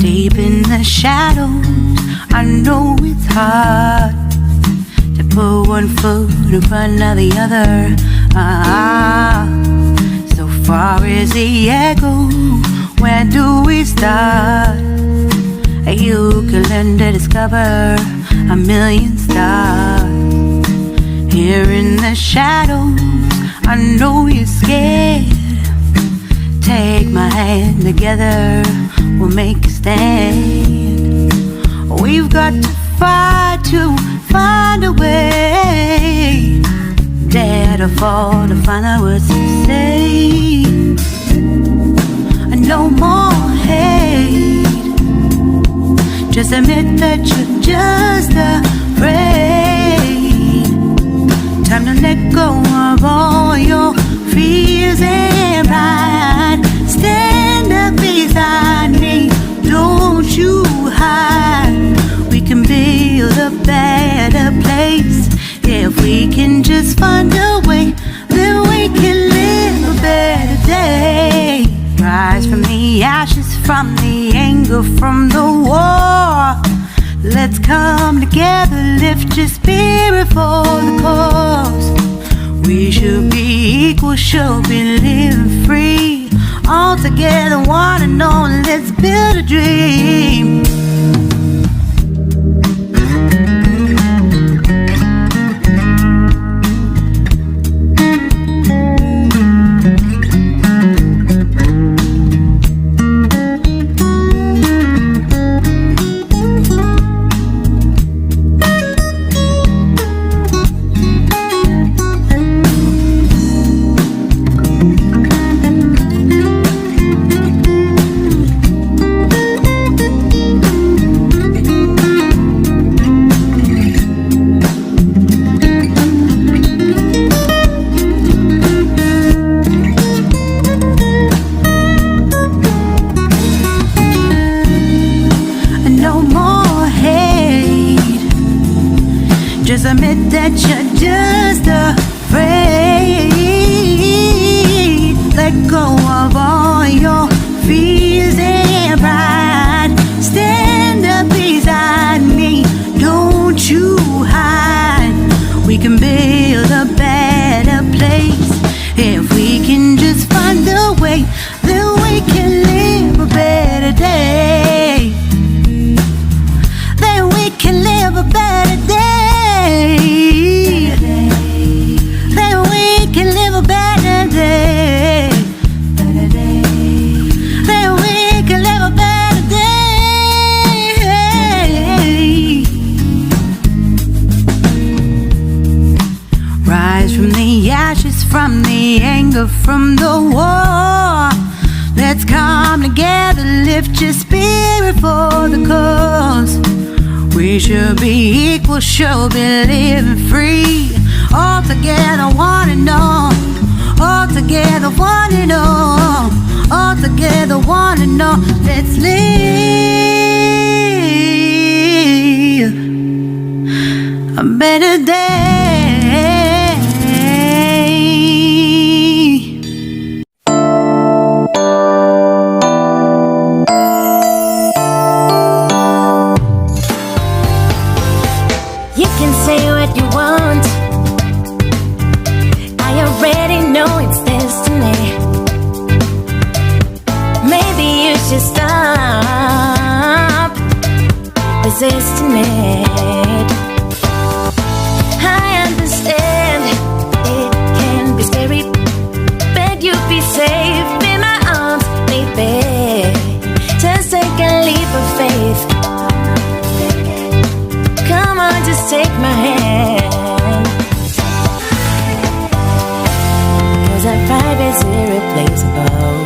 Deep in the shadows, I know it's hard to put one foot in front of the other. So far is the echo, where do we start? You can learn to discover a million stars. Here in the shadows, I know you're scared. Take my hand, together we'll make a stand. We've got to fight to find a way. Dare to fall to find out what to say. No more hate. Just admit that you're just afraid. Time to let go of all your fears and pride. Stand up beside me, don't you hide. We can build a better place. If we can just find a way, then we can live a better day. Rise from the ashes, from the anger, from the war. Let's come together, lift your spirit for the cause. We should be equal, should be living free. All together, one and all, let's build a dream. Just admit that you're just afraid. Let go of all your fears and pride. Stand up beside me, don't you hide. We can build a better place. If we can just find a way, then we can live a better day. Then we can live a better day. Then we can live a better day. Then we can live a better day. Rise from the ashes, from the anger, from the war. Let's come together, lift your spirit for the cause. We should be equal, should be living free. All together, one and all. All together, one and all. All together, one and all. Let's live a better day. You can say what you want, I already know it's destiny. Maybe you should stop resisting it. I understand it can be scary, but you'll be safe in my arms, baby. Just take a leap of faith. Come on, just take my hand. 'Cause our vibe is irreplaceable.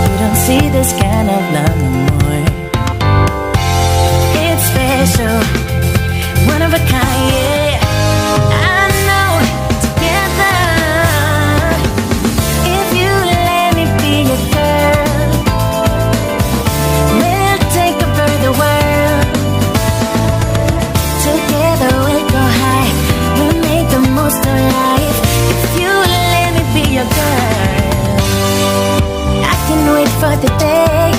You don't see this kind of love no more. It's special, one of a kind, yeah. I know, together, if you let me be your girl, we'll take over the world. Together we'll go high, we'll make the most of life. If you let me be your girl, I can wait for the day,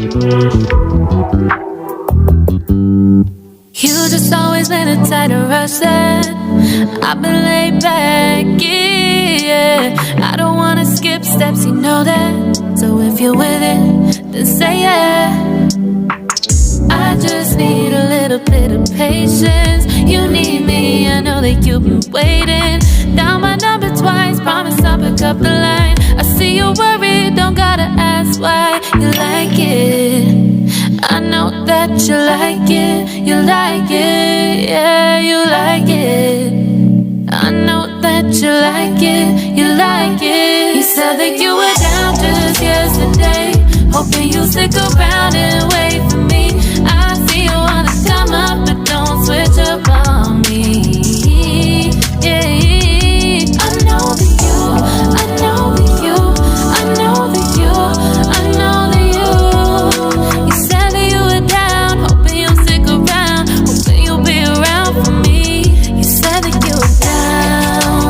You just always been a tighter rush that I've been laid back, yeah. I don't wanna skip steps, you know that. So if you're with it, then say yeah. I just need a little bit of patience. You need me, I know that you've been waiting. Down my number twice, promise I'll pick up the line. I see you worried, don't gotta ask why. You like it, I know that you like it. You like it, yeah, you like it. I know that you like it, you like it. You said that you were down just yesterday, hoping you'll stick around and wait for me. I see you wanna come up, but don't switch up on me. Yeah, I know that you, I know that you, I know that you, I know that you. You said that you were down, hoping you'll stick around, hoping you'll be around for me. You said that you were down,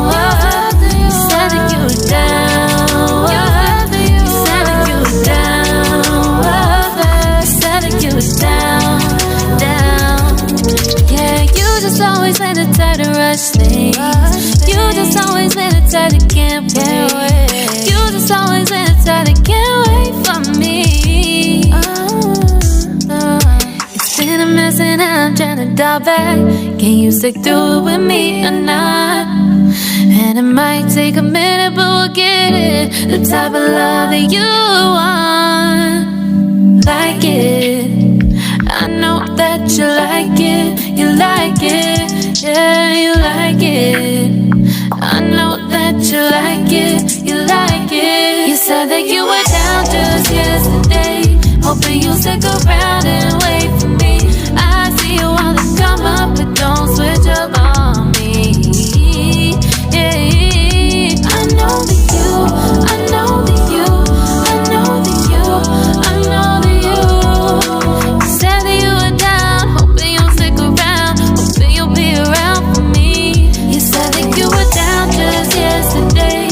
you said that you were down, you said that you were down, you said that you were down, down. Yeah, you just always been a tight to rush things. You just always been a tight that can't wait. You just always been a tight that can't wait for me. It's been a mess and I'm trying to dial back. Can you stick through it with me or not? And it might take a minute, but we'll get it. The type of love that you want, like it. I know that you like it, you like it, yeah, you like it. I know that you like it, you like it. You said that you were down just yesterday, hoping you'll stick around and wait for me. I see you wanna come up, but don't switch up on me. Yeah, I know that you, I know that you, I know that you, I know that you. You said that you were down, hoping you'll stick around, hoping you'll be around for me. You said that you were down just yesterday,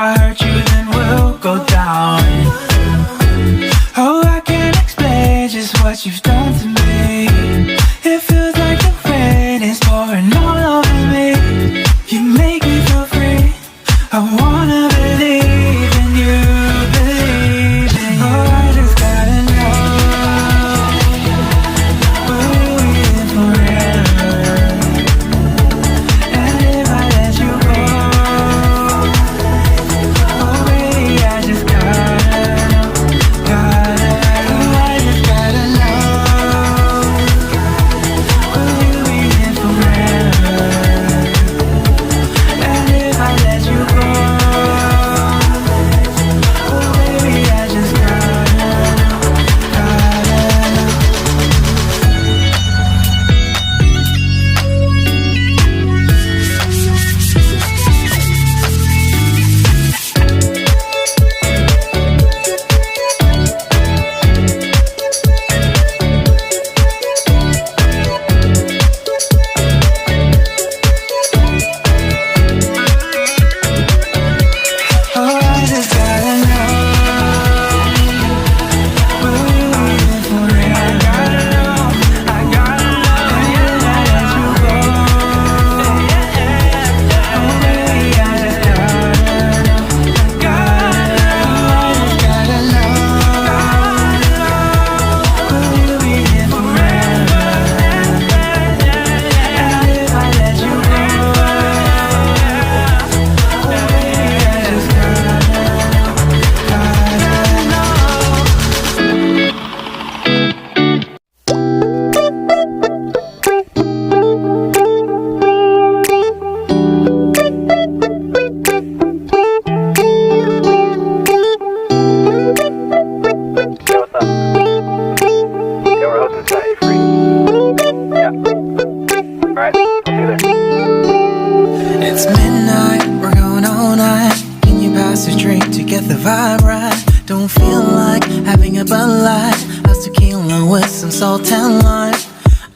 I hurt you, then we'll go down. Oh, I can't explain just what you've done to me. It feels like the rain is pouring all over me. You make me feel free. I wanna believe in you, believe in you. Oh, I just gotta know, will you be here forever? And if I let you go, oh baby, I just gotta know, oh, I just gotta know, will you be here forever? And if I let you go, oh baby, I just gotta know, oh, I just gotta know, will you be here forever? I gotta know, I gotta know. And if I let you go, oh baby, I just gotta know, I just gotta know, will you be here forever? And if I let you go, oh baby, I just gotta Yo, what's up? Yeah, we're hosting tonight. You free? Yeah. Alright, I'll see you there. It's midnight, we're going all night. Can you pass a drink to get the vibe right? Don't feel like having a Bud Light. How's tequila with some salt and lime?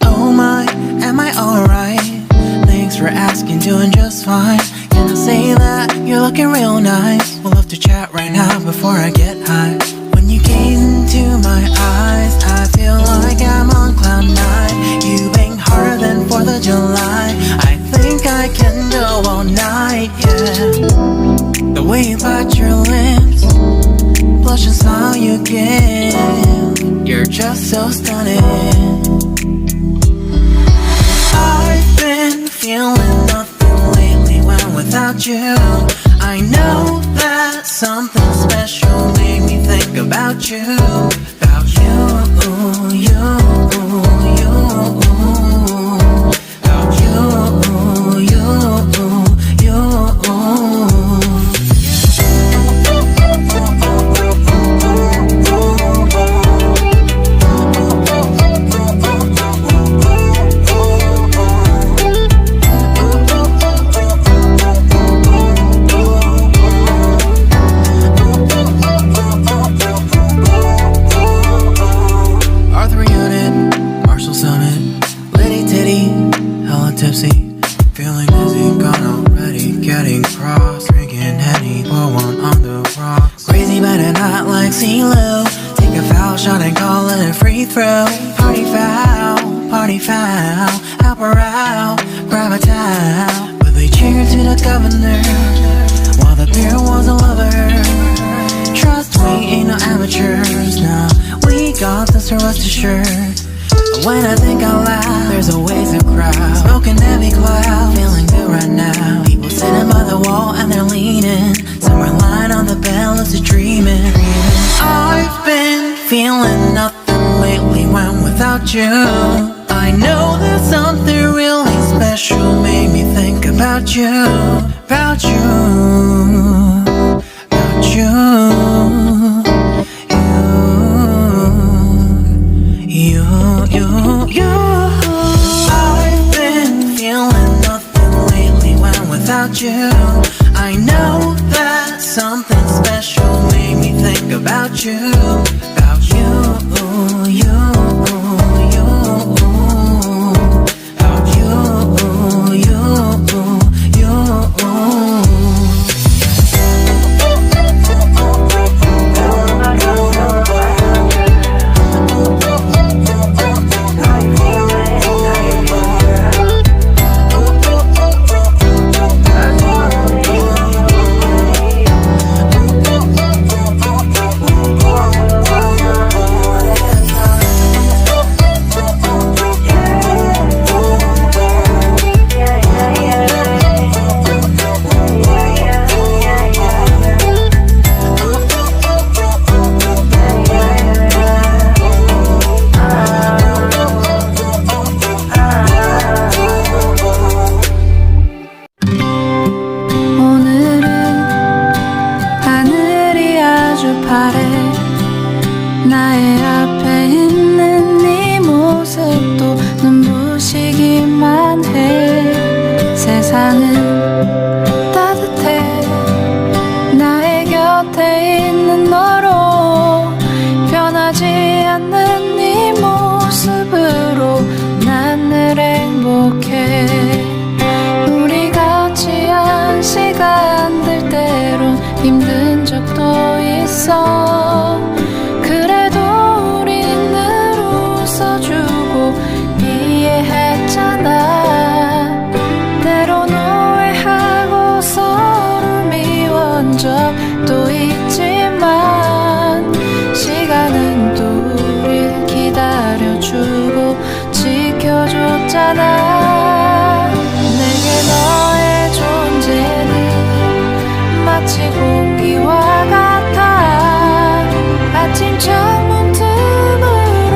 Oh my, am I alright? Thanks for asking, doing just fine. Can I say that you're looking real nice? We'll have to chat right now before I get high. When you gaze into my eyes, I feel like I'm on cloud nine. You bang harder than 4th of July. I think I can go all night, yeah. The way you bite your lips, blush and smile you give, you're just so stunning. I've been feeling nothing lately when without you. I know that something special made me think about you, about you, you, about you, Arthur Unit, Marshall Summit, Liddy Titty, hella tipsy, feeling dizzy, gone already, getting cross, drinking Henny, pour one on the rocks. Crazy but not like CeeLo, take a foul shot and call it a free throw. Party foul, help her out, grab a towel. But they cheered to the governor, while the beer was a lover. Trust we ain't no amateurs, nah, we got this, so rest assured. When I think out loud, there's always a crowd, smoking heavy cloud, feeling good right now. People sitting by the wall and they're leaning, somewhere lying on the bed, lucid dreaming. I've been feeling nothing lately when without you. I know that something really special made me think about you, about you, about you. I've been feeling nothing lately when without you. I know that something special made me think about you, about you, you, about you, you. 바래. 나의 앞에 있는 네 모습도 눈부시기만 해. 세상은 따뜻해. 나의 곁에 있는 너로 변하지 않는 네 모습으로 난 늘 행복해. 우리 같이 한 시간들 때론 힘든 적도 있어. 그래도 우린 늘 웃어주고 이해했잖아. 때론 오해하고 서로 미워한 적도 있지만 시간은 또 우릴 기다려주고 지켜줬잖아. 내게 너의 존재는 마치 공기와 같아. 아침 창문 틈으로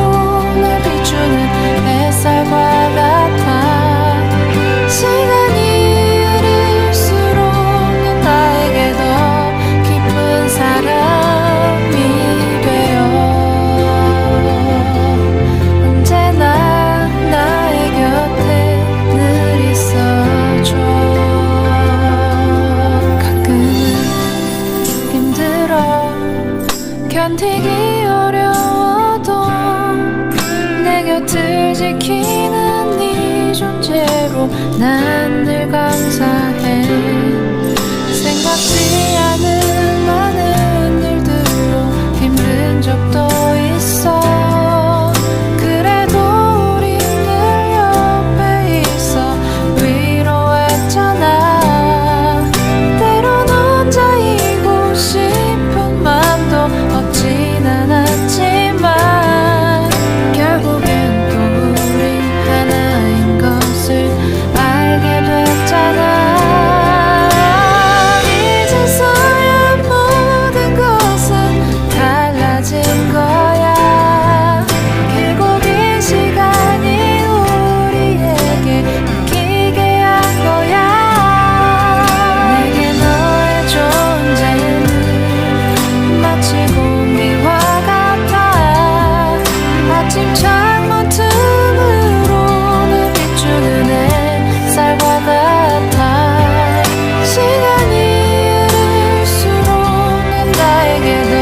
날 비추는 햇살과 같아. 시간이 흐를수록 넌 나에게 더 깊은 사람이 되어 언제나 나의 곁에 늘 있어줘. 가끔은 힘들어 견디기 어려워도 내 곁을 지키는 네 존재로 난 늘 감사해. 생각지 않은 많은 일들로 힘든 적도 있어. 그래도 우린 늘 옆에 있어 위로했잖아. 때론 혼자이고 싶은 맘도 없진 않았지만 결국엔 또 우린 하나인 것을 알게 됐잖아. 이제서야 모든 것은 달라진 거야. 길고 긴 시간이 우리에게 느끼게 한 거야. 내게 너의 존재는 마치 공기와 같아. 아침 창문 틈으로 늘 비추는 햇살과 같아. 시간이 흐를수록 넌 나에게 더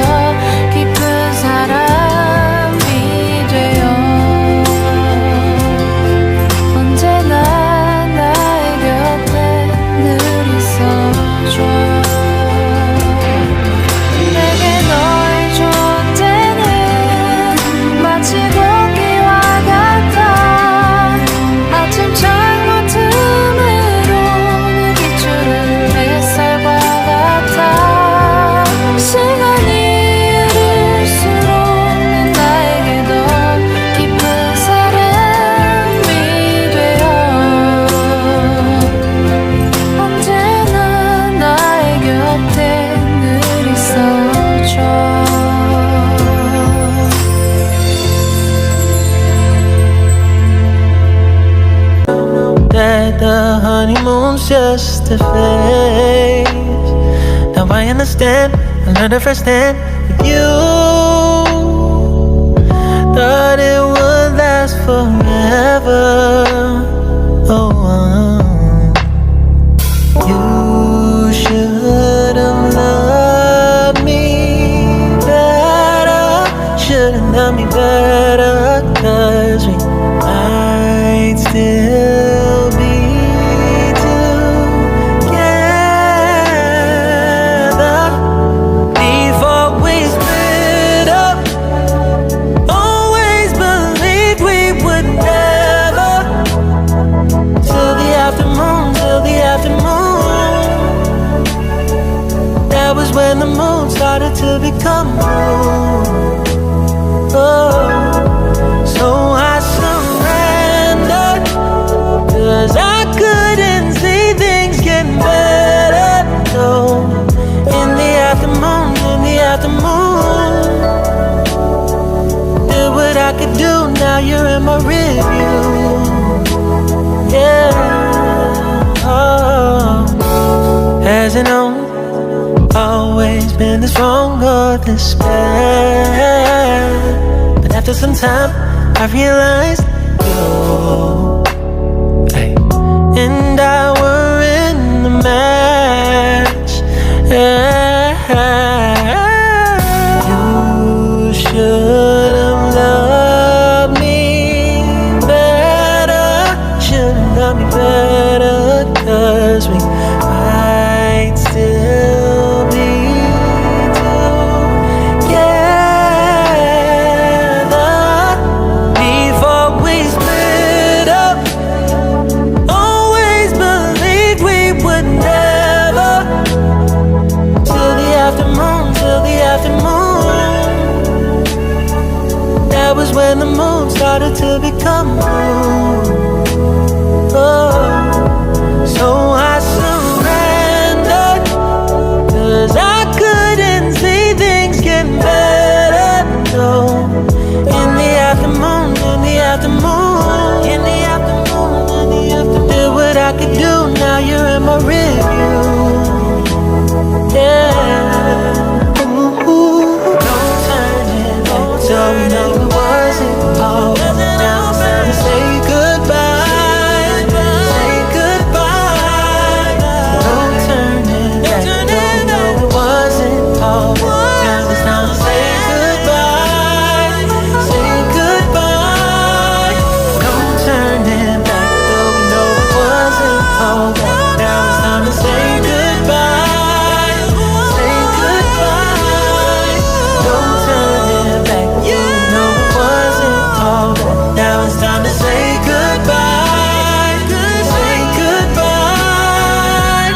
깊은 사람이 되어 언제나 나의 곁에 늘 있어줘. 내게 너의 존재는 마치 공기와 같아. 아침 창문 틈으로 늘 비추는 햇살과 같아. 시간이 흐를수록 넌 나에게 더 깊은 사람이 되어 언제나 나의 곁에 늘 있어줘. That the honeymoon's just a phase. Now I understand, I learned it firsthand with you. Thought it would last forever. Oh, you should have loved me better. Should have loved me better. 'Cause we might still be together before we split up. Always believed we would never. Till the afternoon, till the afternoon. That was when the moon started to become blue. Oh, so I surrendered, 'cause I couldn't see things getting better. So in the afternoon, did what I could do. Now you're in my review. Yeah. Oh. As you know, always been this wrong or this bad. But after some time, I realized you and I were in the match. You should have loved me better. Should have loved me better, 'cause we might still be together before we split up. Always believed we would never. Till the afternoon, till the afternoon. That was when the moon started to become blue. Oh, so I surrendered, 'cause I couldn't see things getting better. No, in the afternoon, in the afternoon, in the afternoon, in the afternoon, did what I could do. Now you're in my rearview.